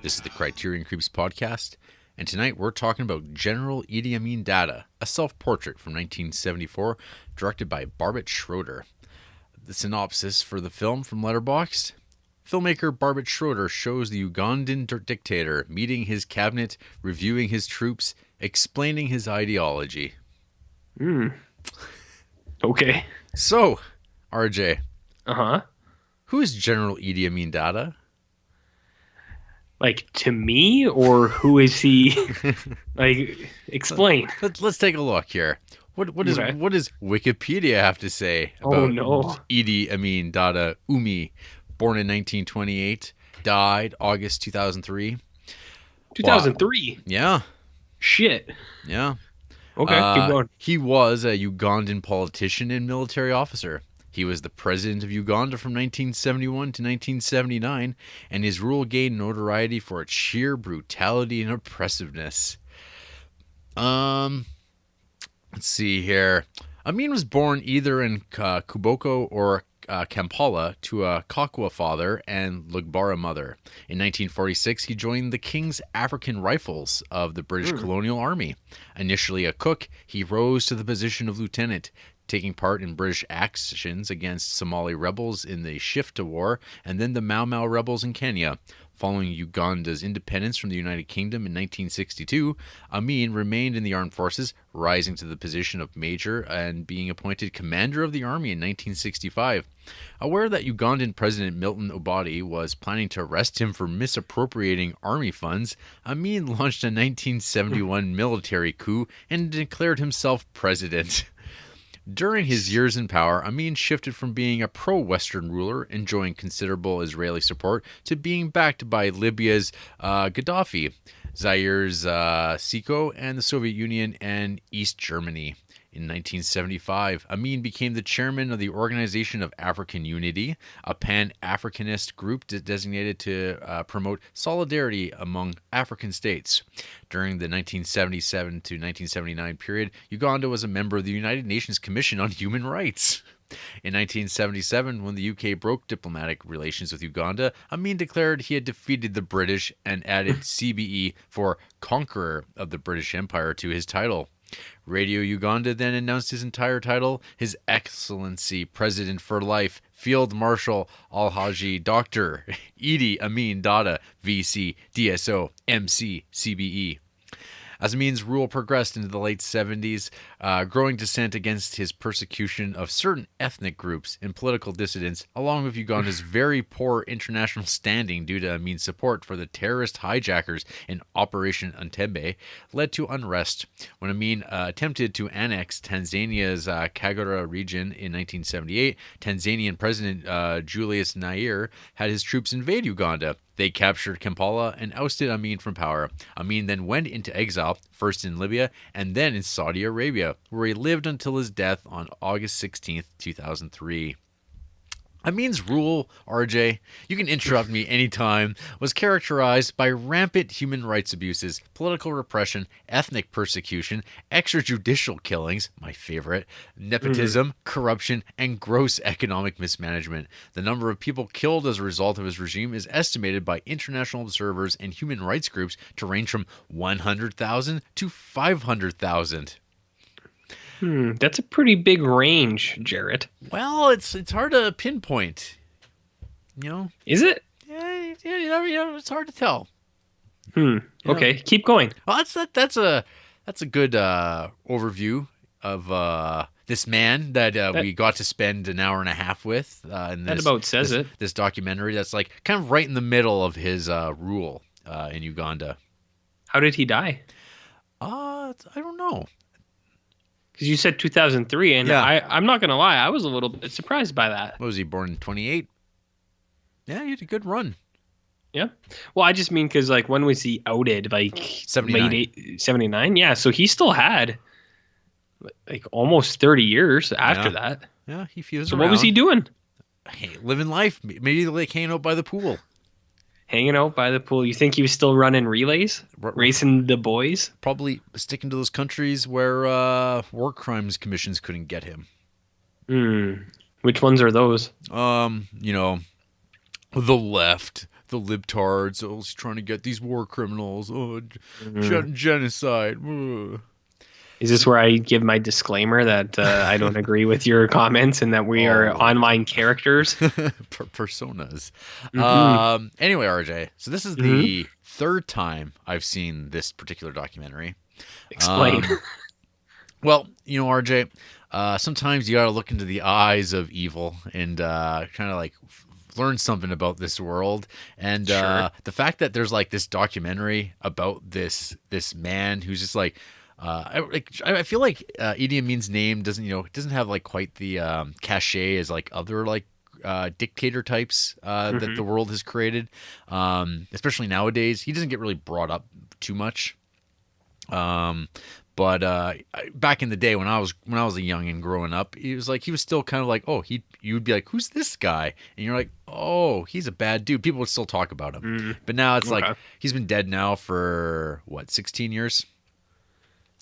This is the Criterion Creeps podcast, and tonight we're talking about General Idi Amin Dada, a self-portrait from 1974, directed by Barbet Schroeder. The synopsis for the film from Letterboxd: filmmaker Barbet Schroeder shows the Ugandan dictator meeting his cabinet, reviewing his troops, explaining his ideology. Okay. So, RJ, Uh-huh. who is General Idi Amin Dada? Like, to me, or who is he? Like, explain. Let's take a look here. What does Wikipedia have to say about Idi Amin Dada Umi, born in 1928, died August 2003? 2003? Wow. Yeah. Shit. Yeah. Okay, keep going. He was a Ugandan politician and military officer. He was the president of Uganda from 1971 to 1979, and his rule gained notoriety for its sheer brutality and oppressiveness. Let's see here. Amin was born either in Kuboko or Kampala to a Kakwa father and Lugbara mother. In 1946, he joined the King's African Rifles of the British Colonial Army. Initially a cook, he rose to the position of lieutenant, taking part in British actions against Somali rebels in the Shifta War and then the Mau Mau rebels in Kenya. Following Uganda's independence from the United Kingdom in 1962, Amin remained in the armed forces, rising to the position of major and being appointed commander of the army in 1965. Aware that Ugandan President Milton Obote was planning to arrest him for misappropriating army funds, Amin launched a 1971 military coup and declared himself president. During his years in power, Amin shifted from being a pro-Western ruler, enjoying considerable Israeli support, to being backed by Libya's Gaddafi, Zaire's Siko, and the Soviet Union and East Germany. In 1975, Amin became the chairman of the Organization of African Unity, a pan-Africanist group designated to promote solidarity among African states. During the 1977 to 1979 period, Uganda was a member of the United Nations Commission on Human Rights. In 1977, when the UK broke diplomatic relations with Uganda, Amin declared he had defeated the British and added CBE for Conqueror of the British Empire to his title. Radio Uganda then announced his entire title: His Excellency President for Life, Field Marshal Alhaji Dr. Idi Amin Dada, VC, DSO, MC, CBE. As Amin's rule progressed into the late 70s, growing dissent against his persecution of certain ethnic groups and political dissidents, along with Uganda's very poor international standing due to Amin's support for the terrorist hijackers in Operation Entebbe, led to unrest. When Amin attempted to annex Tanzania's Kagera region in 1978, Tanzanian President Julius Nyerere had his troops invade Uganda. They captured Kampala and ousted Amin from power. Amin then went into exile, first in Libya and then in Saudi Arabia, where he lived until his death on August 16th, 2003. Amin's rule, RJ, you can interrupt me anytime, was characterized by rampant human rights abuses, political repression, ethnic persecution, extrajudicial killings, my favorite, nepotism, corruption, and gross economic mismanagement. The number of people killed as a result of his regime is estimated by international observers and human rights groups to range from 100,000 to 500,000. That's a pretty big range, Jarrett. Well, it's hard to pinpoint. You know? Is it? Yeah, it's hard to tell. Okay, keep going. Well, that's a good overview of this man that we got to spend an hour and a half with. In this, that about says it. This documentary that's like kind of right in the middle of his rule in Uganda. How did he die? I don't know. Because you said 2003, and I'm not going to lie, I was a little bit surprised by that. What was he, born in 28? Yeah, he had a good run. Yeah. Well, I just mean because, like, when was he outed? Like, 79. 79? Yeah, so he still had, like, almost 30 years after that. Yeah, he fused So around. what was he doing? Hey, living life. Maybe like hanging out by the pool. Hanging out by the pool. You think he was still running relays? Racing the boys? Probably sticking to those countries where war crimes commissions couldn't get him. Which ones are those? The left, the libtards. Oh, he's trying to get these war criminals. Oh, Mhm. genocide. Ugh. Is this where I give my disclaimer that I don't agree with your comments and that we are Oh, online characters? personas. Mm-hmm. Anyway, RJ. So this is Mm-hmm. the third time I've seen this particular documentary. Explain. Um, well, RJ, sometimes you got to look into the eyes of evil and kind of like learn something about this world. And Sure. the fact that there's like this documentary about this man who's just like. I feel like Idi Amin's name doesn't have like quite the cachet as like other like dictator types that Mm-hmm. the world has created, especially nowadays. He doesn't get really brought up too much. Um, but back in the day when I was a youngin' growing up, he was still kind of like, oh, you would be like, who's this guy? And you're like, oh, he's a bad dude. People would still talk about him. Mm. But now it's like Okay. he's been dead now for what, 16 years.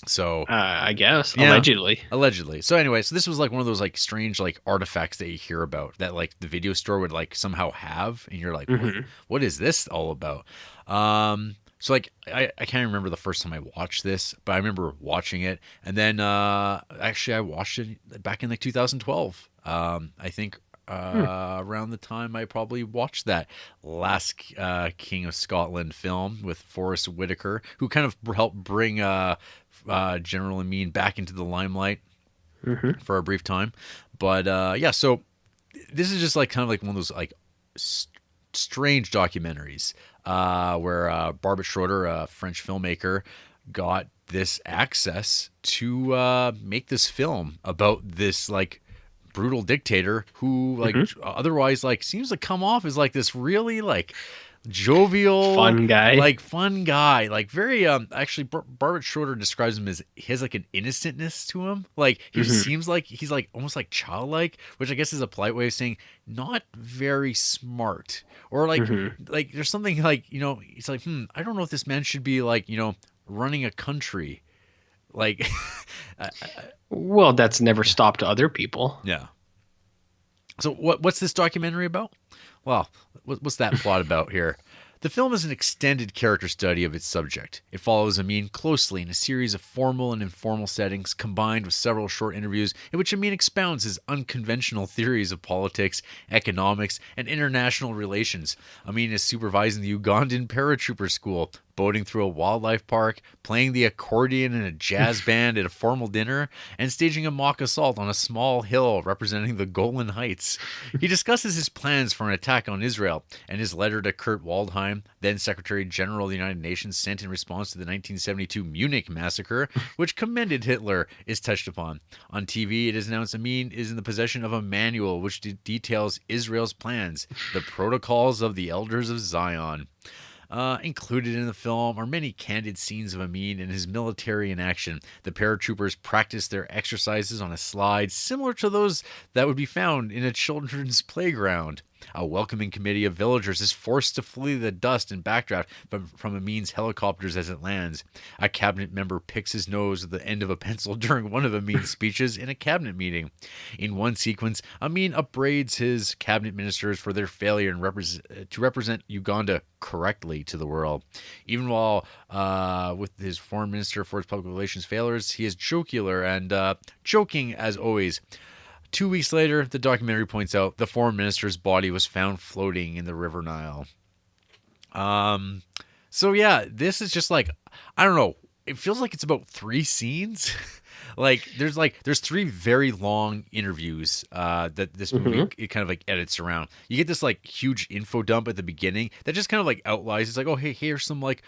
So I guess yeah, allegedly. allegedly. So anyway, so this was like one of those like strange like artifacts that you hear about that like the video store would like somehow have, and you're like, Mm-hmm. what is this all about? So like I can't remember the first time I watched this, but I remember watching it, and then actually I watched it back in like 2012. I think around the time I probably watched that last King of Scotland film with Forrest Whitaker, who kind of helped bring General Amin back into the limelight Mm-hmm. for a brief time. But yeah, so this is just like kind of like one of those like strange documentaries where Barbet Schroeder, a French filmmaker, got this access to make this film about this like brutal dictator who like Mm-hmm. otherwise like seems to come off as like this really like jovial Fun guy. like fun guy, like very actually Barbet Schroeder describes him as he has like an innocentness to him, like he Mm-hmm. seems like he's like almost like childlike, which I guess is a polite way of saying not very smart, or Mm-hmm. like there's something like it's like I don't know if this man should be like running a country like Well, that's never stopped other people. yeah. So what's this documentary about? Well, what's that plot about here? The film is an extended character study of its subject. It follows Amin closely in a series of formal and informal settings, combined with several short interviews in which Amin expounds his unconventional theories of politics, economics, and international relations. Amin is supervising the Ugandan paratrooper school, boating through a wildlife park, playing the accordion in a jazz band at a formal dinner, and staging a mock assault on a small hill representing the Golan Heights. He discusses his plans for an attack on Israel, and his letter to Kurt Waldheim, then Secretary General of the United Nations, sent in response to the 1972 Munich massacre, which commended Hitler, is touched upon. On TV, it is announced Amin is in the possession of a manual which details Israel's plans, the protocols of the Elders of Zion. Included in the film are many candid scenes of Amin and his military in action. The paratroopers practice their exercises on a slide similar to those that would be found in a children's playground. A welcoming committee of villagers is forced to flee the dust and backdraft from Amin's helicopters as it lands. A cabinet member picks his nose with the end of a pencil during one of Amin's speeches in a cabinet meeting. In one sequence, Amin upbraids his cabinet ministers for their failure to represent Uganda correctly to the world. Even while with his foreign minister for his public relations failures, he is jocular and joking as always. 2 weeks later, the documentary points out the foreign minister's body was found floating in the River Nile. So yeah, this is just like, I don't know. It feels like it's about 3 scenes. there's 3 very long interviews that this movie Mm-hmm. it kind of like edits around. You get this like huge info dump at the beginning that just kind of like outlines. It's like, oh hey, here's some like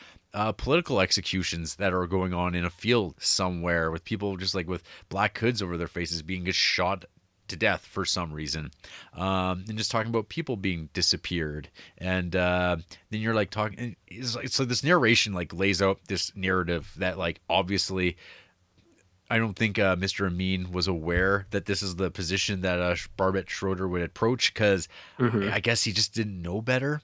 political executions that are going on in a field somewhere with people just like with black hoods over their faces being just shot to death for some reason, and just talking about people being disappeared, and then you're like talking. So this narration like lays out this narrative that like obviously I don't think Mr. Amin was aware that this is the position that Barbet Schroeder would approach, because Mm-hmm. I guess he just didn't know better.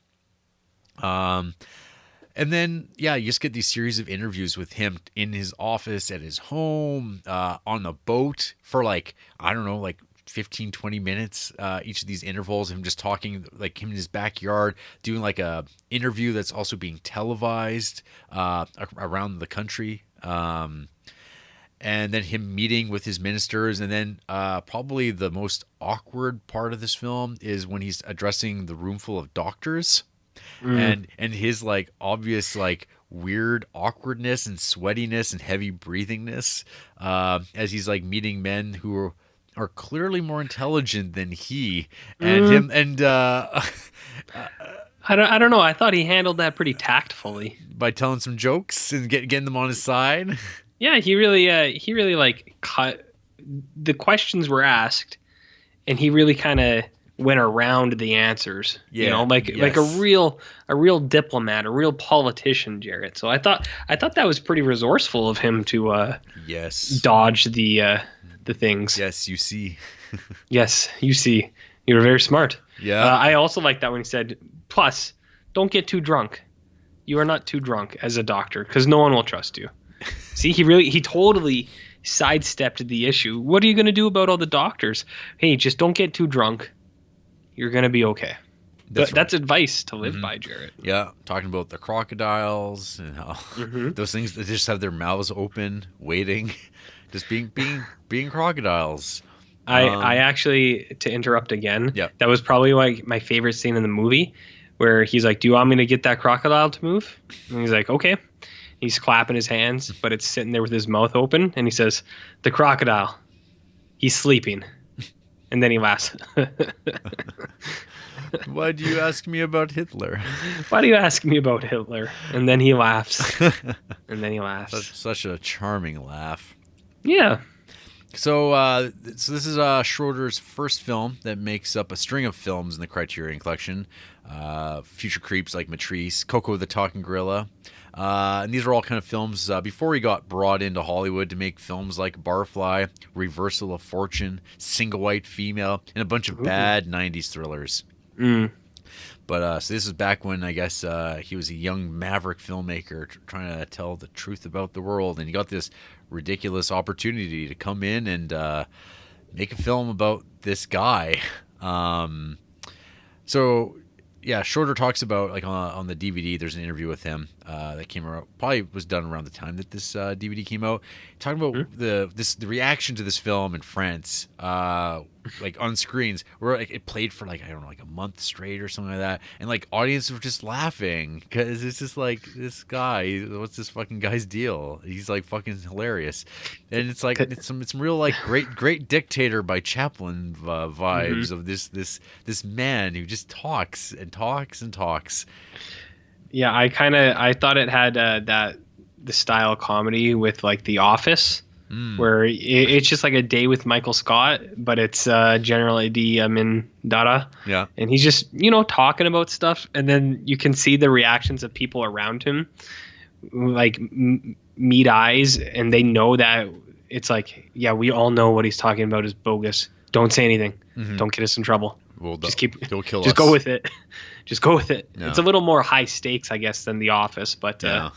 And then, yeah, you just get these series of interviews with him in his office, at his home, on the boat for like, I don't know, like 15, 20 minutes, each of these intervals, him just talking, like him in his backyard, doing like a interview that's also being televised around the country. And then him meeting with his ministers. And then probably the most awkward part of this film is when he's addressing the room full of doctors. And his like obvious like weird awkwardness and sweatiness and heavy breathingness as he's like meeting men who are clearly more intelligent than he and him. And I don't know. I thought he handled that pretty tactfully by telling some jokes and getting them on his side. Yeah, he really like cut. The questions were asked, and he really kind of went around the answers. Yeah, you know, like a real diplomat, a real politician, Jarrett. So I thought that was pretty resourceful of him to dodge the things. Yes, you see. Yes, you see. You were very smart. Yeah. I also like that when he said, "Plus, don't get too drunk. You are not too drunk as a doctor, because no one will trust you." See, he totally sidestepped the issue. What are you going to do about all the doctors? Hey, just don't get too drunk. You're going to be okay. That's advice to live by, Jarrett. Yeah, talking about the crocodiles and how those things that just have their mouths open, waiting, just being crocodiles. I actually, to interrupt again, yeah, that was probably like my favorite scene in the movie, where he's like, "Do you want me to get that crocodile to move?" And he's like, "Okay." He's clapping his hands, but it's sitting there with his mouth open, and he says, "The crocodile, he's sleeping." And then he laughs. Why do you ask me about Hitler? Why do you ask me about Hitler? And then he laughs. And then he laughs. Such a charming laugh. Yeah. So this is Schroeder's first film that makes up a string of films in the Criterion Collection. Future Creeps like Matrice, Coco the Talking Gorilla. And these are all kind of films before he got brought into Hollywood to make films like Barfly, Reversal of Fortune, Single White Female, and a bunch of bad 90s thrillers. But so this is back when I guess he was a young maverick filmmaker trying to tell the truth about the world, and he got this ridiculous opportunity to come in and make a film about this guy. So yeah, Schroeder talks about, like, on the DVD, there's an interview with him that came out, probably was done around the time that this DVD came out, talking about the reaction to this film in France, like on screens, where like it played for like, I don't know, like a month straight or something like that, and like audiences were just laughing because it's just like, this guy, what's this fucking guy's deal? He's like fucking hilarious, and it's like it's some real like great Dictator by Chaplin vibes of this man who just talks and talks and talks. Yeah, I thought it had the style comedy with like The Office, where it's just like a day with Michael Scott, but it's General Idi Amin Dada. Yeah, and he's just talking about stuff, and then you can see the reactions of people around him, like meet eyes, and they know that it's like, yeah, we all know what he's talking about is bogus. Don't say anything. Don't get us in trouble. Well, he'll kill just us. Go with it. Just go with it. Yeah. It's a little more high stakes, I guess, than The Office, but I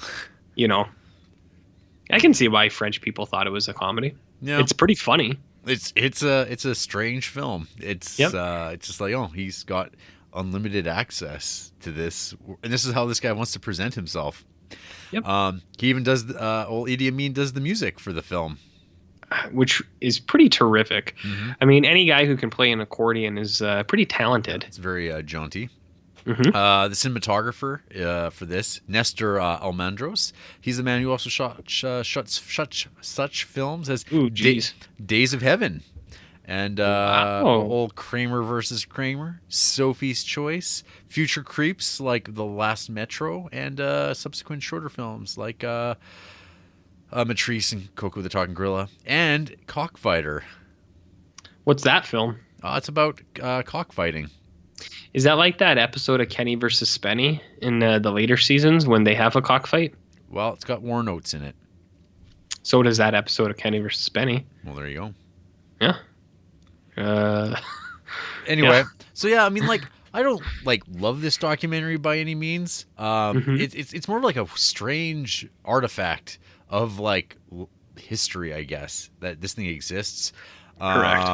can see why French people thought it was a comedy. Yeah, it's pretty funny. It's a strange film. It's just like, oh, he's got unlimited access to this, and this is how this guy wants to present himself. Yep. He even does old Idi Amin does the music for the film, which is pretty terrific. I mean, any guy who can play an accordion is pretty talented. It's very jaunty. The cinematographer for this, Nestor Almendros, he's the man who also shot such films as Days of Heaven and old Kramer versus Kramer, Sophie's Choice, Future Creeps like The Last Metro, and subsequent shorter films like Matrice and Coco the Talking Gorilla, and Cockfighter. What's that film? It's about cockfighting. Is that like that episode of Kenny versus Spenny in the later seasons when they have a cockfight? Well, it's got war notes in it. So does that episode of Kenny versus Spenny. Well, there you go. Yeah. Anyway, so yeah, I mean, like, I don't like love this documentary by any means. It's more like a strange artifact of like history, I guess, that this thing exists. Correct.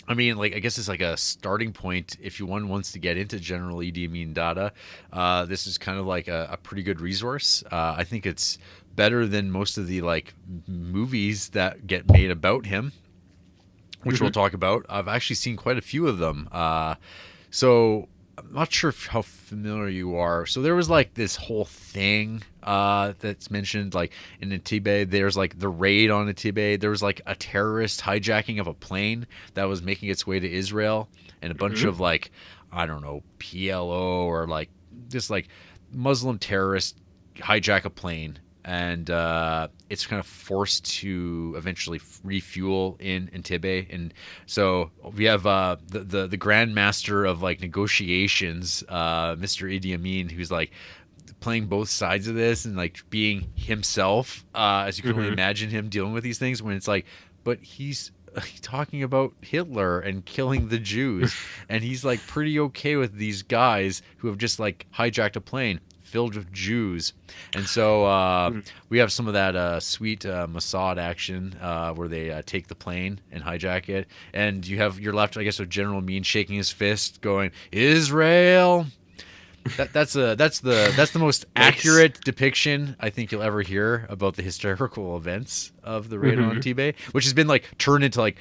I mean, like, I guess it's like a starting point if one wants to get into General Idi Amin Dada. This is kind of like a pretty good resource. I think it's better than most of the like movies that get made about him, which we'll talk about. I've actually seen quite a few of them. So I'm not sure how familiar you are. So there was like this whole thing that's mentioned like in Entebbe. There's like the raid on Entebbe. There was like a terrorist hijacking of a plane that was making its way to Israel, and a bunch of like, I don't know, PLO or like just like Muslim terrorists hijack a plane. And it's kind of forced to eventually refuel in Entebbe, and so we have the Grand Master of like negotiations, Mr. Idi Amin, who's like playing both sides of this and like being himself, as you can only imagine him dealing with these things. When it's like, but he's talking about Hitler and killing the Jews, and he's like pretty okay with these guys who have just like hijacked a plane filled with Jews. And so we have some of that sweet Mossad action where they take the plane and hijack it, and you're left, I guess, with General Amin shaking his fist going, Israel. That's the most accurate depiction I think you'll ever hear about the historical events of the raid on Entebbe, which has been like turned into like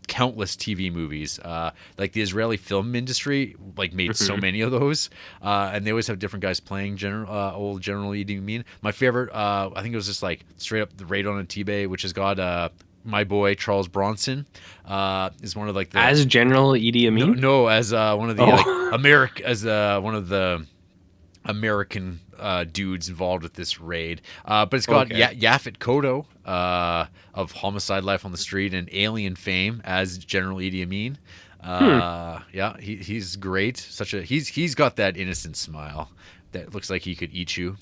countless TV movies. Like the Israeli film industry like made so many of those, and they always have different guys playing old General Idi Amin. My favorite, I think it was just like straight up the raid on Entebbe, which has got my boy Charles Bronson is one of like the, as General Idi Amin. No, as one of the like one of the American dudes involved with this raid, but it's got Yaphet Kotto of Homicide: Life on the Street and Alien fame as General Idi Amin. Yeah, he's great. He's got that innocent smile that looks like he could eat you.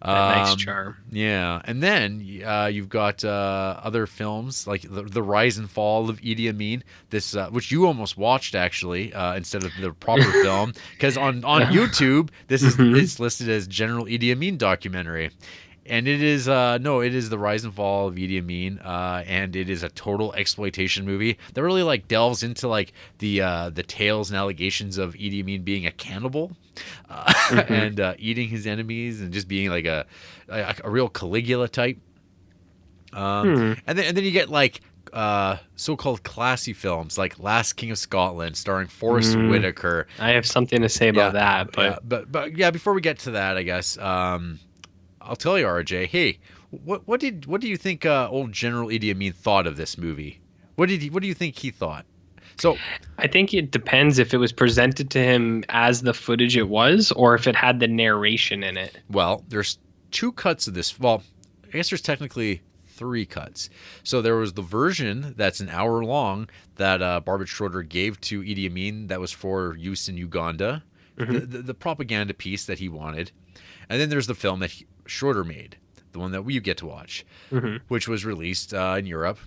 Nice charm. Yeah, and then you've got other films like the Rise and Fall of Idi Amin. This, which you almost watched actually, instead of the proper film, because on YouTube this is it's listed as General Idi Amin documentary, and it is it is the Rise and Fall of Idi Amin, and it is a total exploitation movie that really like delves into like the tales and allegations of Idi Amin being a cannibal. And eating his enemies and just being like a real Caligula type. And then you get like so-called classy films like Last King of Scotland starring Forrest Whitaker. I have something to say about that, but yeah, before we get to that, I guess I'll tell you, RJ. Hey, what do you think old General Idi Amin thought of this movie? What do you think he thought? So I think it depends if it was presented to him as the footage it was, or if it had the narration in it. Well, there's two cuts of this. Well, I guess there's technically three cuts. So there was the version that's an hour long that Barbet Schroeder gave to Idi Amin that was for use in Uganda, the propaganda piece that he wanted. And then there's the film that Schroeder made, the one that we get to watch, which was released in Europe.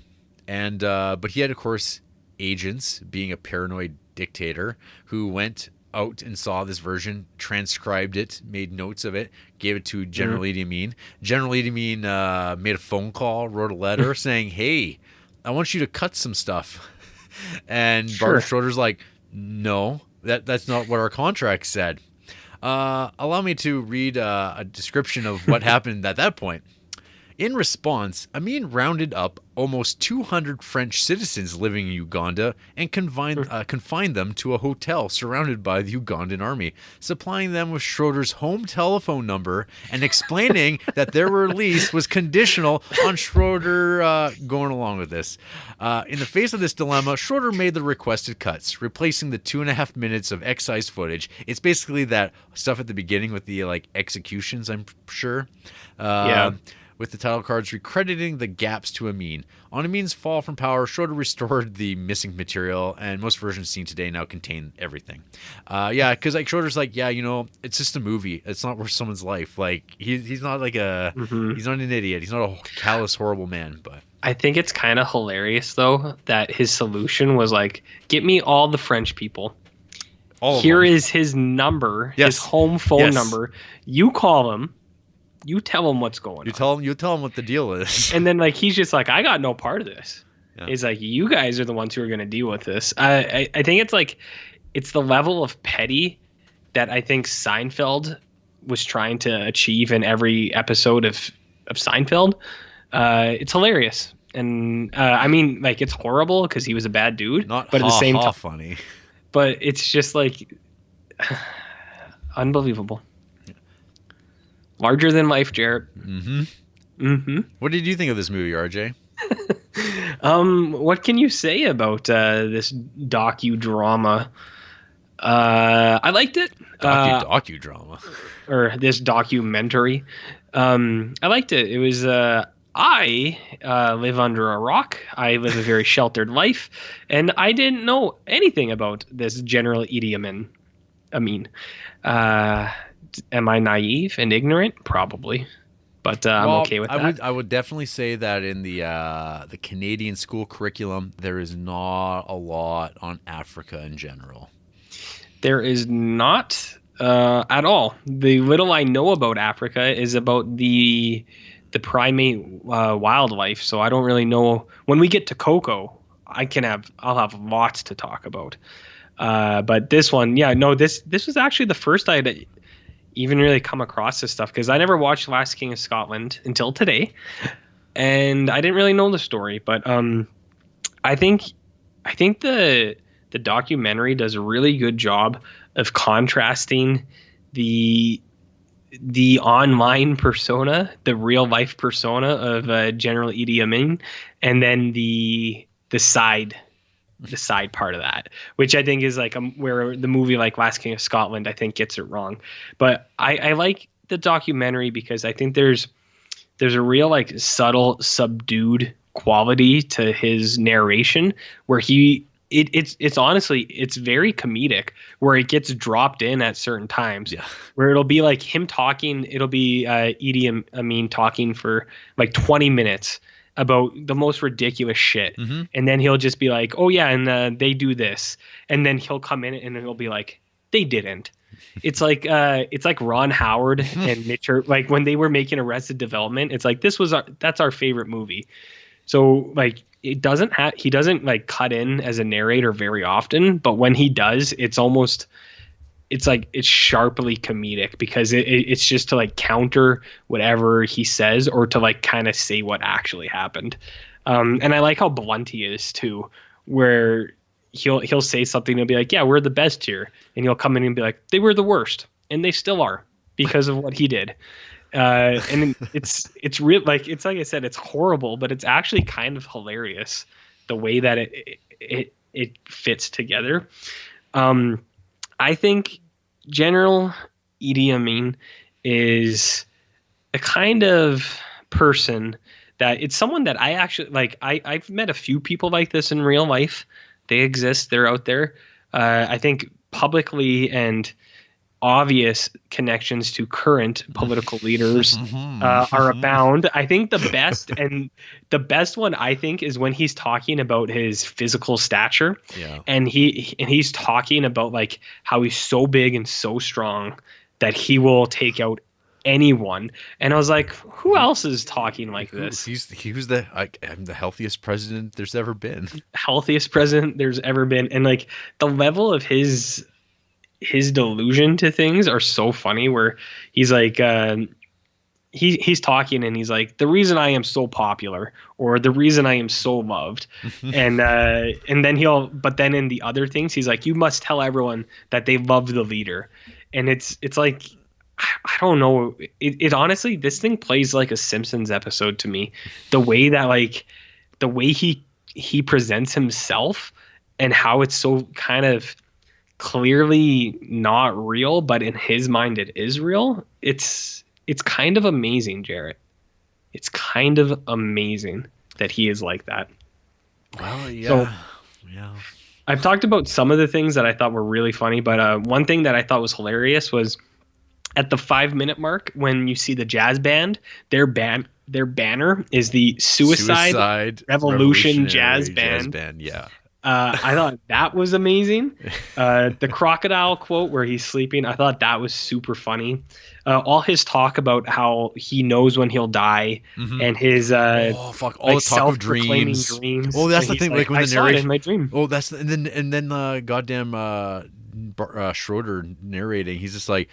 And but he had, of course, agents, being a paranoid dictator, who went out and saw this version, transcribed it, made notes of it, gave it to General Idi Amin. General Idi Amin made a phone call, wrote a letter saying, hey, I want you to cut some stuff. And Barbet Schroeder's like, no, that's not what our contract said. Allow me to read a description of what happened at that point. In response, Amin rounded up almost 200 French citizens living in Uganda and confined them to a hotel surrounded by the Ugandan army, supplying them with Schroeder's home telephone number and explaining that their release was conditional on Schroeder going along with this. In the face of this dilemma, Schroeder made the requested cuts, replacing the 2.5 minutes of excise footage. It's basically that stuff at the beginning with the like executions, I'm sure. With the title cards recrediting the gaps to Amin. On Amin's fall from power, Schroeder restored the missing material, and most versions seen today now contain everything. Because like Schroeder's like, it's just a movie. It's not worth someone's life. Like he's not like he's not an idiot. He's not a callous, horrible man. But I think it's kind of hilarious though that his solution was like, get me all the French people. Here is his number, his home phone number. You call him. You tell him what's going on. You tell him what the deal is. And then like he's just like, I got no part of this. Yeah. Is like, you guys are the ones who are going to deal with this. I think it's like, it's the level of petty that I think Seinfeld was trying to achieve in every episode of Seinfeld. It's hilarious. And I mean, like, it's horrible because he was a bad dude. Not but at the same time, funny. But it's just like unbelievable. Larger than life, Jarrett. What did you think of this movie, RJ? What can you say about this docudrama? I liked it. Docudrama. Or this documentary. I liked it. It was I live under a rock. I live a very sheltered life, and I didn't know anything about this General Idi Amin. Am I naive and ignorant? Probably, but I'm okay with that. I would definitely say that in the Canadian school curriculum, there is not a lot on Africa in general. There is not at all. The little I know about Africa is about the primate wildlife, so I don't really know. When we get to Coco, I'll have lots to talk about. But this one, this was actually the first I'd even really come across this stuff, because I never watched Last King of Scotland until today, and I didn't really know the story. But I think the documentary does a really good job of contrasting the online persona, the real life persona of General Idi Amin, and then the side part of that, which I think is like where the movie like Last King of Scotland, I think, gets it wrong. But I like the documentary because I think there's a real like subtle, subdued quality to his narration where it's honestly, it's very comedic, where it gets dropped in at certain times. Yeah. Where it'll be like him talking, it'll be Idi Amin talking for like 20 minutes about the most ridiculous shit. Mm-hmm. And then he'll just be like, oh yeah, and they do this. And then he'll come in and he'll be like, they didn't. It's like Ron Howard and Mitch, like when they were making Arrested Development, it's like, that's our favorite movie. So like, he doesn't like cut in as a narrator very often, but when he does, it's sharply comedic, because it's just to like counter whatever he says, or to like kind of say what actually happened. And I like how blunt he is too, where he'll say something and he'll be like, yeah, we're the best here. And he'll come in and be like, they were the worst, and they still are, because of what he did. And it's real, like, it's like I said, it's horrible, but it's actually kind of hilarious the way that it fits together. I think General Idi Amin is a kind of person that it's someone that I actually like. I've met a few people like this in real life. They exist. They're out there. I think publicly and obvious connections to current political leaders are abound. I think the best one I think is when he's talking about his physical stature, and he's talking about like how he's so big and so strong that he will take out anyone. And I was like, who else is talking like this? He was I'm the healthiest president there's ever been. Healthiest president there's ever been. And like the level of his delusion to things are so funny, where he's like he's talking and he's like, the reason I am so popular, or the reason I am so loved, and then but then in the other things he's like, you must tell everyone that they love the leader. And it's like, I don't know, it honestly, this thing plays like a Simpsons episode to me, the way that like the way he presents himself and how it's so kind of clearly not real, but in his mind it is real. It's kind of amazing, Jarrett. It's kind of amazing that he is like that. Well, yeah. So, yeah. I've talked about some of the things that I thought were really funny, but one thing that I thought was hilarious was at the 5-minute mark, when you see the jazz band, their banner is the Suicide Revolution Jazz Band. Yeah. I thought that was amazing. The crocodile quote where he's sleeping, I thought that was super funny. All his talk about how he knows when he'll die, and his Oh fuck! All like the talk of self-proclaiming dreams. dreams. Oh, that's And the thing. he's Like when I the saw it in narration. my dream. Oh, that's and then goddamn Schroeder narrating. He's just like,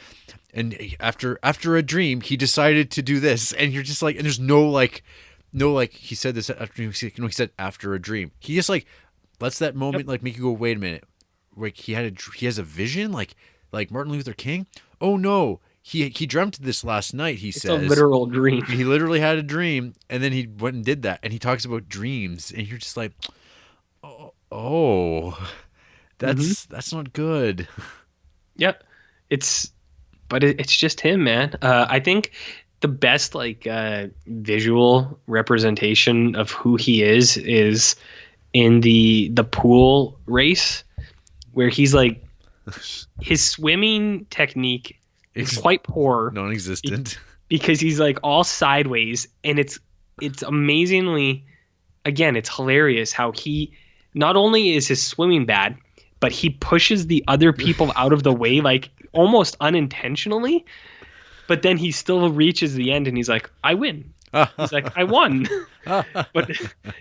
and after a dream, he decided to do this, and you're just like, and there's no like, he said this after he said after a dream. He just like lets that moment like make you go, wait a minute, like he has a vision, like Martin Luther King. Oh no. He dreamt this last night, he It's says. a literal dream. He literally had a dream, and then he went and did that. And he talks about dreams, and you're just like, oh, that's not good. Yep. It's just him, man. I think the best like visual representation of who he is in the pool race, where he's like, his swimming technique is quite poor, Non-existent. because he's like all sideways, and it's amazingly, again, it's hilarious how he not only is his swimming bad, but he pushes the other people out of the way like almost unintentionally, but then he still reaches the end and he's like, I win. He's like, I won. But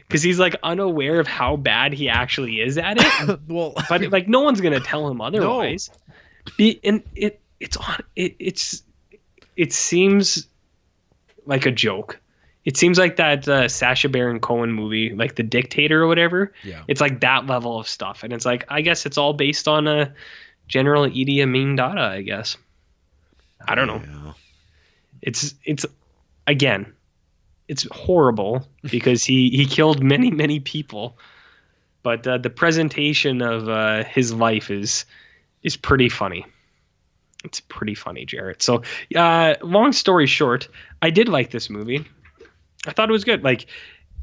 because he's like unaware of how bad he actually is at it. Well, But like no one's gonna tell him otherwise. And it seems like a joke. It seems like that Sacha Baron Cohen movie, like The Dictator or whatever. Yeah. It's like that level of stuff, and it's like, I guess it's all based on General Idi Amin Dada. I guess. I don't know. Yeah. It's again, it's horrible because he killed many people, but the presentation of his life is pretty funny. It's pretty funny, Jarrett. So, long story short, I did like this movie. I thought it was good. Like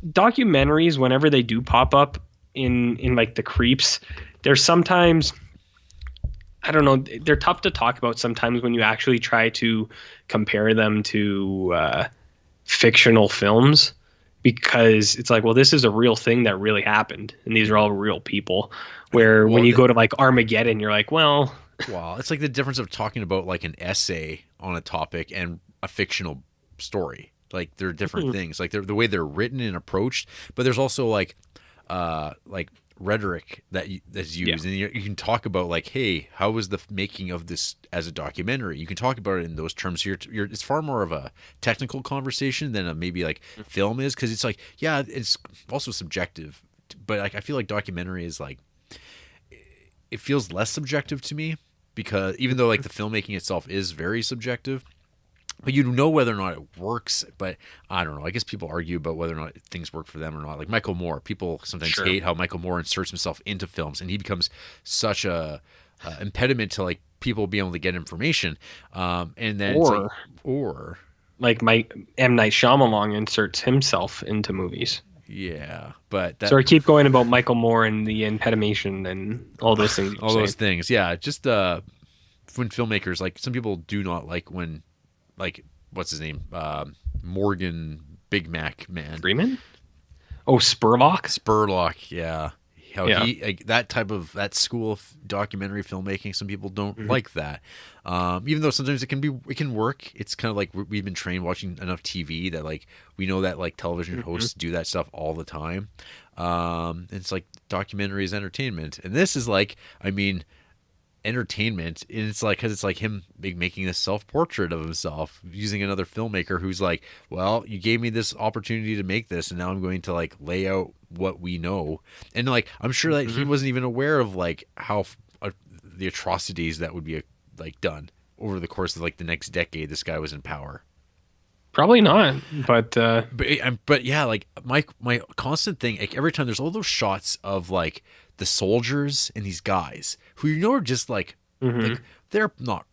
documentaries, whenever they do pop up in like the Creeps, they're sometimes, I don't know, they're tough to talk about sometimes when you actually try to compare them to fictional films, because it's like, well, this is a real thing that really happened, and these are all real people. Where when you go to like Armageddon, you're like, well. Wow, it's like the difference of talking about like an essay on a topic and a fictional story. Like they're different things. Like they're the way they're written and approached, but there's also like rhetoric that's used, and you can talk about like, hey, how was the making of this as a documentary? You can talk about it in those terms. It's far more of a technical conversation than a maybe like film is, because it's like, yeah, it's also subjective, but like I feel like documentary is like, it feels less subjective to me, because even though like the filmmaking itself is very subjective, but you know whether or not it works. But I don't know. I guess people argue about whether or not things work for them or not. Like Michael Moore, people sometimes hate how Michael Moore inserts himself into films, and he becomes such a impediment to like people being able to get information. And then or like M. Night Shyamalan inserts himself into movies. Yeah, but so I keep going about Michael Moore and the impedimation and all those things. All those things, yeah. Just when filmmakers, like some people do not like when, like, what's his name, Morgan Big Mac Man Freeman. Oh, Spurlock, yeah. He like, that school of documentary filmmaking, some people don't like that. Even though sometimes it can work. It's kind of like we've been trained watching enough TV that like we know that like television hosts do that stuff all the time. It's like documentary is entertainment, and this is like, I mean, entertainment, and it's like, because it's like him making this self-portrait of himself using another filmmaker who's like, well, you gave me this opportunity to make this, and now I'm going to like lay out what we know. And like I'm sure that he wasn't even aware of like how the atrocities that would be like done over the course of like the next decade this guy was in power. Probably not, but yeah, like my constant thing, like every time there's all those shots of like the soldiers and these guys who, you know, are just like, like they're not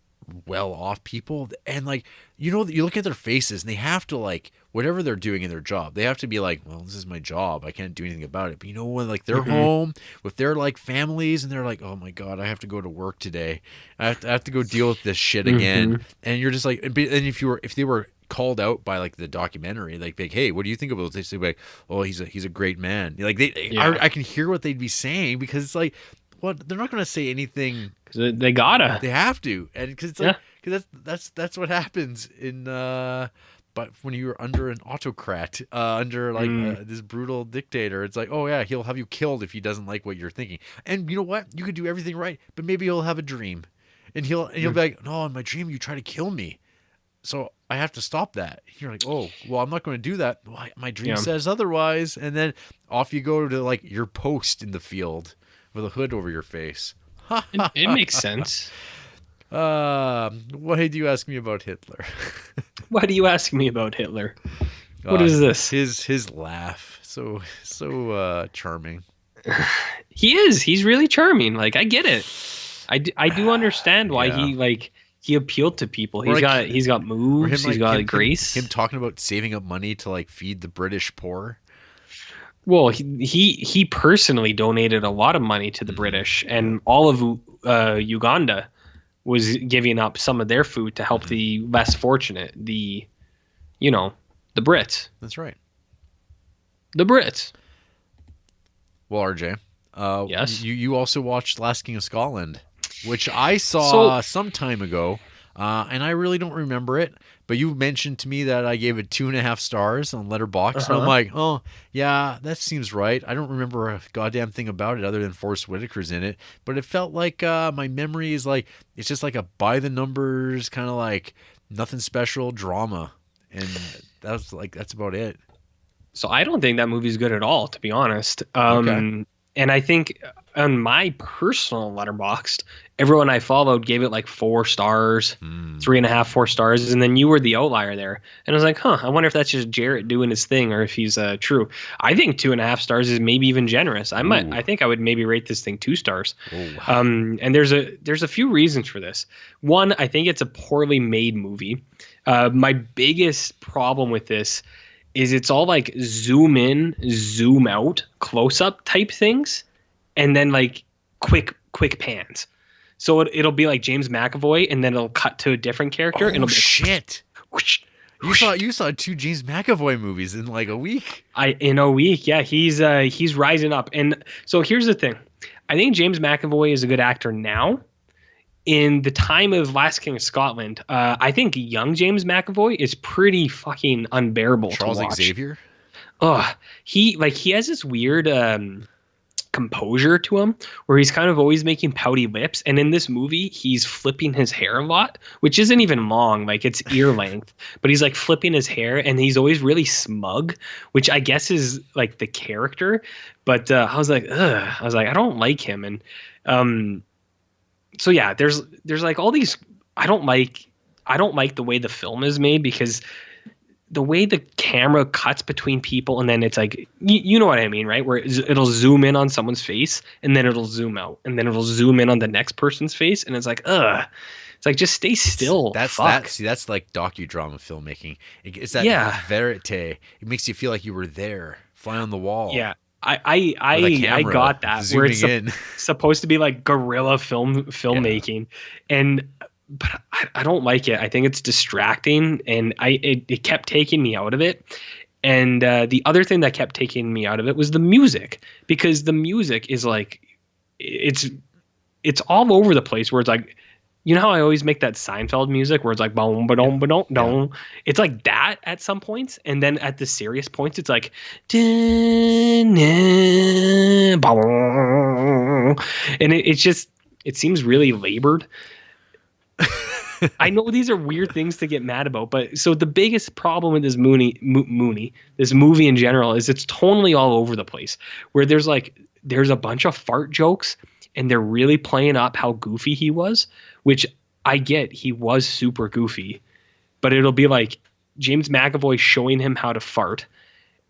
well off people, and like, you know, you look at their faces and they have to like, whatever they're doing in their job, they have to be like, well, this is my job, I can't do anything about it. But you know, when like they're home with their like families and they're like, oh my god, I have to go to work today, I have to go deal with this shit again. And you're just like, and if they were called out by like the documentary, like, hey, what do you think about this? They say like, oh, he's a great man. Like I can hear what they'd be saying, because it's like, what, they're not going to say anything. Because they gotta. They have to, and because it's like, because that's what happens in but when you're under an autocrat, under like this brutal dictator, it's like, oh yeah, he'll have you killed if he doesn't like what you're thinking. And you know what? You could do everything right, but maybe he'll have a dream, and he'll be like, no, in my dream you try to kill me, so I have to stop that. You're like, oh, well, I'm not going to do that. Well, my dream says otherwise, and then off you go to like your post in the field with a hood over your face. It makes sense. Why do you ask me about Hitler? Why do you ask me about Hitler? What is this? His laugh, so charming. He is. He's really charming. Like, I get it. I do understand why he appealed to people. He's got moves. He's got grace. Him talking about saving up money to like feed the British poor. Well, he personally donated a lot of money to the British, and all of Uganda was giving up some of their food to help the less fortunate, the Brits. That's right. The Brits. Well, RJ, yes, you also watched Last King of Scotland, which I saw some time ago, and I really don't remember it. But you mentioned to me that I gave it 2.5 stars on Letterboxd, and I'm like, oh yeah, that seems right. I don't remember a goddamn thing about it other than Forrest Whitaker's in it, but it felt like my memory is like, it's just like a by the numbers kind of like nothing special drama, and that's about it. So I don't think that movie's good at all, to be honest. Okay. And I think on my personal Letterboxd, everyone I followed gave it like 4 stars, 3.5, 4 stars, and then you were the outlier there. And I was like, I wonder if that's just Jarrett doing his thing, or if he's true. I think 2.5 stars is maybe even generous. I think I would maybe rate this thing 2 stars. And there's a few reasons for this. One, I think it's a poorly made movie. My biggest problem with this is it's all like zoom in, zoom out, close up type things, and then like quick pans. So it'll be like James McAvoy, and then it'll cut to a different character. And it'll be shit! Whoosh, You saw 2 James McAvoy movies in like a week. In a week, yeah. He's rising up. And so here's the thing: I think James McAvoy is a good actor now. In the time of Last King of Scotland, I think young James McAvoy is pretty fucking unbearable to watch. Charles Xavier? He has this weird composure to him where he's kind of always making pouty lips, and in this movie he's flipping his hair a lot, which isn't even long, like it's ear length, but he's like flipping his hair, and he's always really smug, which I guess is like the character. But I was like, I don't like him. And so yeah, there's like all these. I don't like the way the film is made, because the way the camera cuts between people, and then it's like, you know what I mean, right? Where it'll zoom in on someone's face, and then it'll zoom out, and then it'll zoom in on the next person's face, and it's like, it's like, just stay still. That's like docudrama filmmaking. It's that verite. It makes you feel like you were there, fly on the wall. Yeah. I got that, where it's supposed to be like guerrilla filmmaking, but I don't like it. I think it's distracting, and it kept taking me out of it. And the other thing that kept taking me out of it was the music, because the music is like, it's all over the place, where it's like, you know how I always make that Seinfeld music where it's like boom, ba-dum, ba-dum, dum. It's like that at some points, and then at the serious points, it's like and it seems really labored. I know these are weird things to get mad about, but so the biggest problem with this this movie in general, is it's tonally all over the place, where there's a bunch of fart jokes, and they're really playing up how goofy he was, which I get, he was super goofy, but it'll be like James McAvoy showing him how to fart,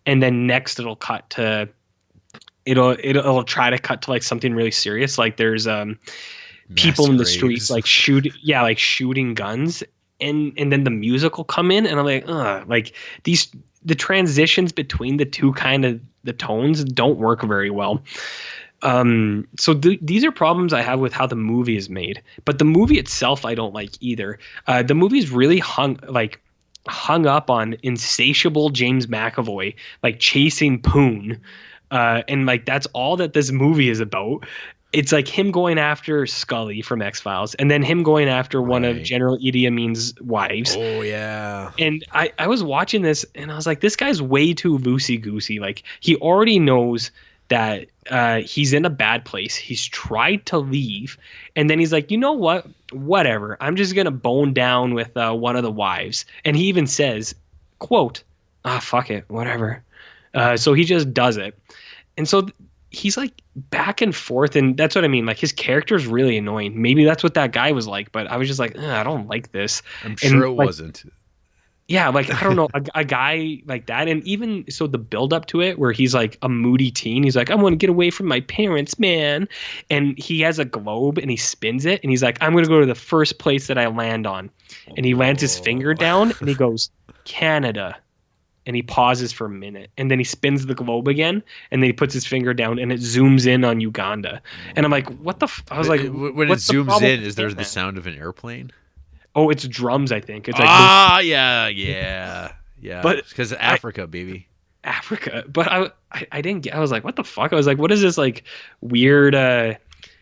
and then next it'll cut to, it'll try to cut to like something really serious, like there's people in the streets like shooting guns, and then the music will come in, and I'm like the transitions between the two kind of the tones don't work very well. So these are problems I have with how the movie is made, but the movie itself I don't like either. The movie's really hung up on insatiable James McAvoy, like chasing Poon. And like that's all that this movie is about. It's like him going after Scully from X-Files and then him going after one of Right. General Idi Amin's wives. Oh yeah. And I was watching this and I was like, this guy's way too loosey-goosey. Like he already knows that he's in a bad place. He's tried to leave. And then he's like, you know what? Whatever. I'm just going to bone down with one of the wives. And he even says, quote, fuck it. Whatever. So he just does it. And so he's like back and forth. And that's what I mean. Like his character is really annoying. Maybe that's what that guy was like. But I was just like, I don't like this. I'm sure it wasn't. Yeah, like I don't know, a guy like that, and even so, the build up to it, where he's like a moody teen, he's like, I want to get away from my parents, man, and he has a globe and he spins it, and he's like, I'm gonna go to the first place that I land on, and he lands his finger down, and he goes, Canada, and he pauses for a minute, and then he spins the globe again, and then he puts his finger down, and it zooms in on Uganda, and I'm like, what the? I was like, when it what's the zooms problem in, with is there that? the sound of an airplane? Oh, it's drums, I think. It's like yeah. But because of Africa, baby. Africa, but I didn't get. I was like, what the fuck? I was like, what is this like weird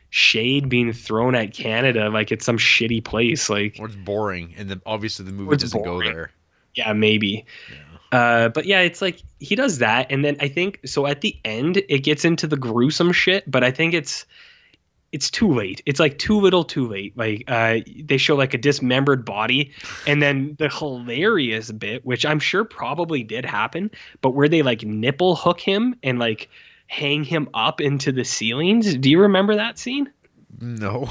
shade being thrown at Canada? Like it's some shitty place. Like Or it's boring, and then obviously the movie doesn't go there. yeah, maybe. Yeah. But yeah, it's like he does that, and then I think so. At the end, it gets into the gruesome shit, but I think it's too late. It's like too little, too late. Like they show like a dismembered body, and then the hilarious bit, which I'm sure probably did happen, but where they like nipple hook him and like hang him up into the ceilings. Do you remember that scene? No.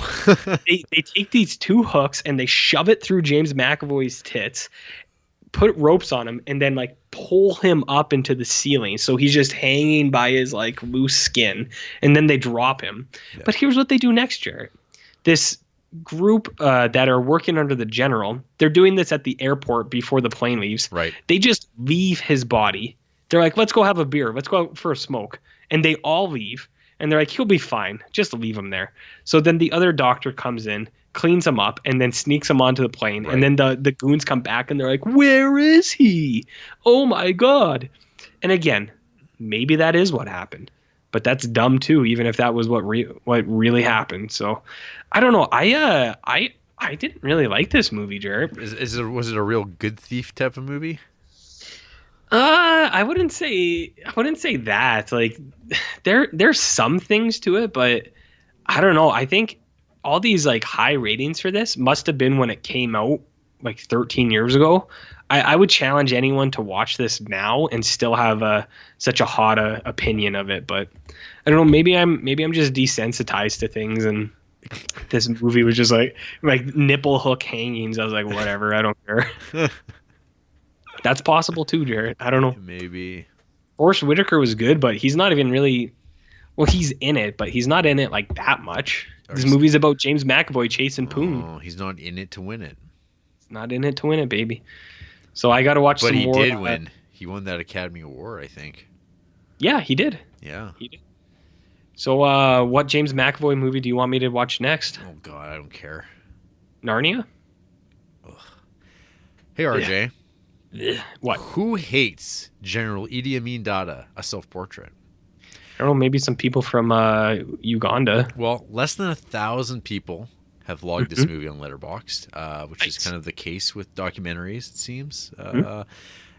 They take these two hooks and they shove it through James McAvoy's tits, put ropes on him, and then like pull him up into the ceiling, so he's just hanging by his like loose skin, and then they drop him. Yeah. But here's what they do next, Jarrett. This group that are working under the general, they're doing this at the airport before the plane leaves. Right. They just leave his body. They're like, let's go have a beer, let's go out for a smoke, and they all leave, and they're like, he'll be fine, just leave him there. So then the other doctor comes in, cleans him up, and then sneaks him onto the plane. Right. And then the goons come back and they're like, where is he? Oh my God. And again, maybe that is what happened, but that's dumb too, even if that was what really happened. So I don't know. I didn't really like this movie, Jarrett. Was it a real good thief type of movie? I wouldn't say that. Like there's some things to it, but I don't know. I think all these like high ratings for this must have been when it came out like 13 years ago. I would challenge anyone to watch this now and still have such a hot opinion of it. But I don't know. Maybe I'm just desensitized to things, and this movie was just like nipple hook hangings. I was like, whatever. I don't care. That's possible too, Jarrett. I don't know. Maybe. Forrest Whitaker was good, but he's not even really. Well, he's in it, but he's not in it like that much. This movie's about James McAvoy chasing Poon. Oh, he's not in it to win it. He's not in it to win it, baby. So I got to watch some more. But he did win. He won that Academy Award, I think. Yeah, he did. Yeah. He did. So what James McAvoy movie do you want me to watch next? Oh, God, I don't care. Narnia? Ugh. Hey, RJ. Yeah. What? Who hates General Idi Amin Dada, a self-portrait? I don't know, maybe some people from Uganda. Well, less than 1,000 people have logged this movie on Letterboxd, which is kind of the case with documentaries, it seems.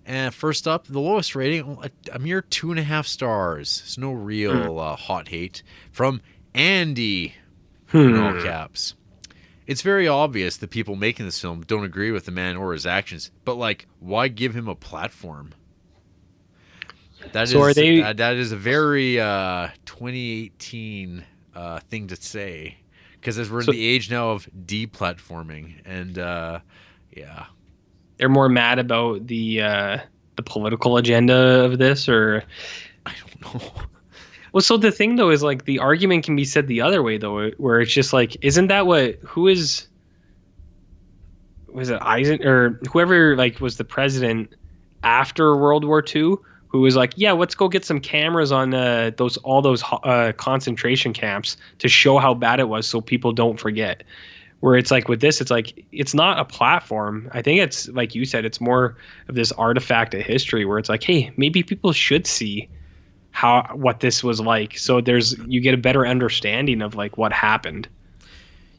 And first up, the lowest rating, a mere 2.5 stars. It's no real hot hate from Andy, in all caps. It's very obvious that people making this film don't agree with the man or his actions, but like, why give him a platform? That is a very 2018 thing to say, because as we're in the age now of deplatforming, and yeah, they're more mad about the political agenda of this, or I don't know. Well, so the thing though is like the argument can be said the other way though, where it's just like, isn't that was it Eisen or whoever like was the president after World War II? Who was like, yeah, let's go get some cameras on all those concentration camps to show how bad it was so people don't forget. Where it's like with this, it's like it's not a platform. I think it's like you said, it's more of this artifact of history where it's like, hey, maybe people should see what this was like. So you get a better understanding of like what happened.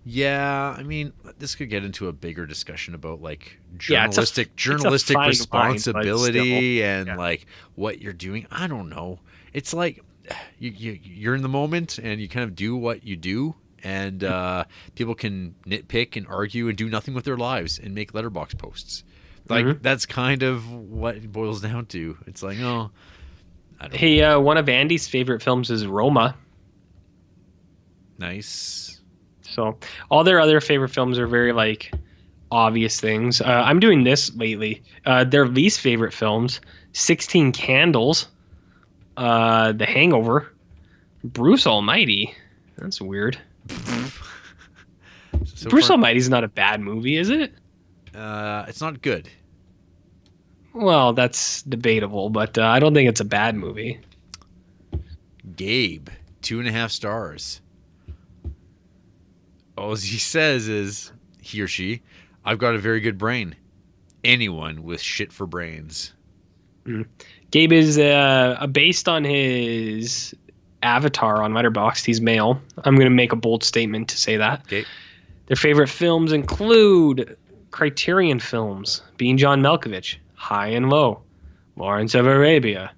Yeah, I mean, this could get into a bigger discussion about like Yeah, journalistic it's a fine responsibility line, and like what you're doing. I don't know. It's like you're in the moment and you kind of do what you do, and people can nitpick and argue and do nothing with their lives and make letterbox posts. Like that's kind of what it boils down to. It's like, oh, I don't know. One of Andy's favorite films is Roma. Nice. So all their other favorite films are very like obvious things. I'm doing this lately. Their least favorite films: 16 Candles, The Hangover, Bruce Almighty. That's weird. Bruce Almighty's not a bad movie, is it? It's not good. Well, that's debatable, but I don't think it's a bad movie. Gabe, 2.5 stars. All he says is, he or she, I've got a very good brain. Anyone with shit for brains. Gabe is based on his avatar on Letterboxd. He's male. I'm going to make a bold statement to say that. Okay. Their favorite films include Criterion films, being John Malkovich, High and Low, Lawrence of Arabia,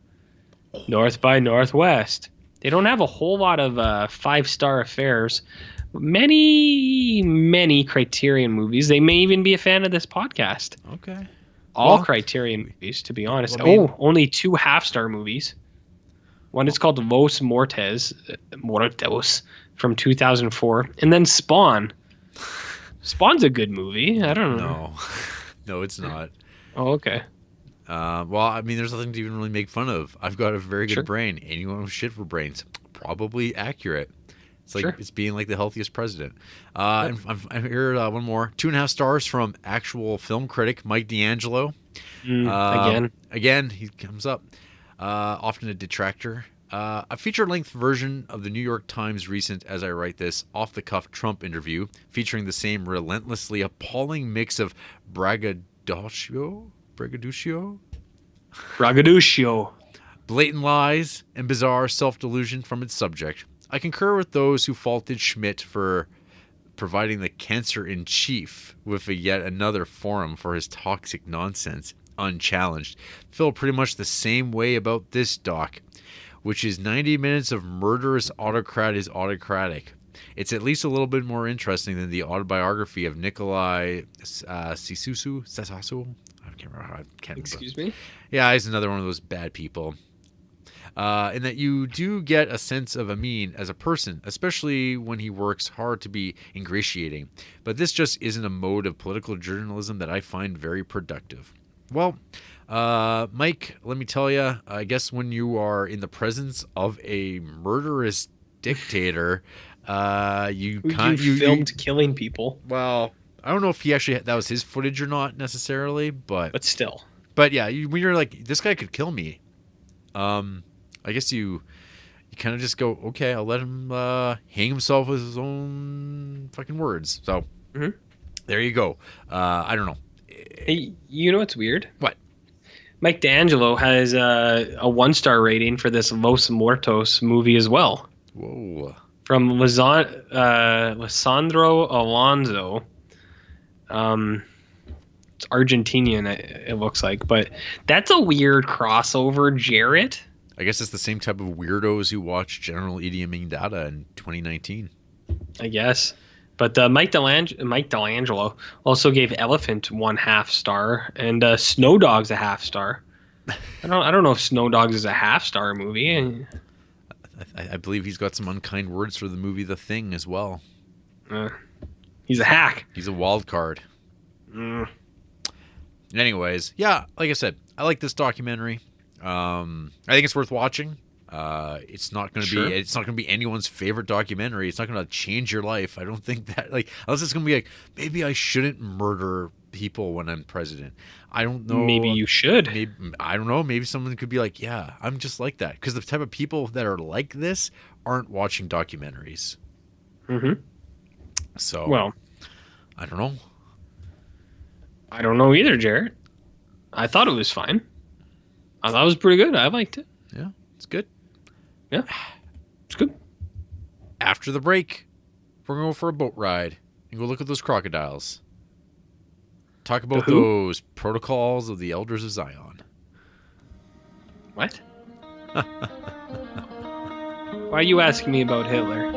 North by Northwest. They don't have a whole lot of 5-star affairs. Many Criterion movies. They may even be a fan of this podcast. Okay. All Criterion movies, to be honest. Only 2 half-star movies. One is called Los Muertos from 2004. And then Spawn. Spawn's a good movie. I don't know. No, it's not. Oh, okay. Well, I mean, there's nothing to even really make fun of. I've got a very good brain. Anyone with shit for brains. Probably accurate. It's like it's being like the healthiest president. And I'm here one more. 2.5 stars from actual film critic Mike D'Angelo. Again, he comes up. Often a detractor. A feature-length version of the New York Times recent, as I write this, off-the-cuff Trump interview, featuring the same relentlessly appalling mix of braggadocio, blatant lies, and bizarre self-delusion from its subject. I concur with those who faulted Schmidt for providing the cancer-in-chief with yet another forum for his toxic nonsense, unchallenged. Feel pretty much the same way about this doc, which is 90 minutes of murderous autocrat is autocratic. It's at least a little bit more interesting than the autobiography of Nikolai Sasasu. I can't remember how I can't. Excuse me? Yeah, he's another one of those bad people. In that you do get a sense of Amin as a person, especially when he works hard to be ingratiating. But this just isn't a mode of political journalism that I find very productive. Well, Mike, let me tell you, I guess when you are in the presence of a murderous dictator, you filmed killing people. Well, I don't know if that was his footage or not necessarily, but still. But yeah, when you're like, this guy could kill me. I guess you kind of just go, okay, I'll let him hang himself with his own fucking words. So there you go. I don't know. Hey, you know what's weird? What? Mike D'Angelo has a 1-star rating for this Los Muertos movie as well. Whoa. From Lisandro Alonso. It's Argentinian, it looks like. But that's a weird crossover, Jarrett. I guess it's the same type of weirdos who watched General Idi Amin Dada in 2019. I guess. But Mike D'Angelo also gave Elephant 1/2 star, and Snow Dogs a 1/2 star. I don't know if Snow Dogs is a 1/2 star movie. I believe he's got some unkind words for the movie The Thing as well. He's a hack. He's a wild card. Anyways, yeah, like I said, I like this documentary. I think it's worth watching. It's not going to be anyone's favorite documentary. It's not going to change your life. I don't think that, unless it's going to be like, maybe I shouldn't murder people when I'm president. I don't know. Maybe you should. I don't know. Maybe someone could be like, yeah, I'm just like that. Because the type of people that are like this aren't watching documentaries. Mm-hmm. So, well, I don't know. I don't know either, Jarrett. I thought it was fine. I thought it was pretty good. I liked it. Yeah, it's good. Yeah, it's good. After the break, we're going to go for a boat ride and go look at those crocodiles. Talk about those protocols of the Elders of Zion. What? Why are you asking me about Hitler?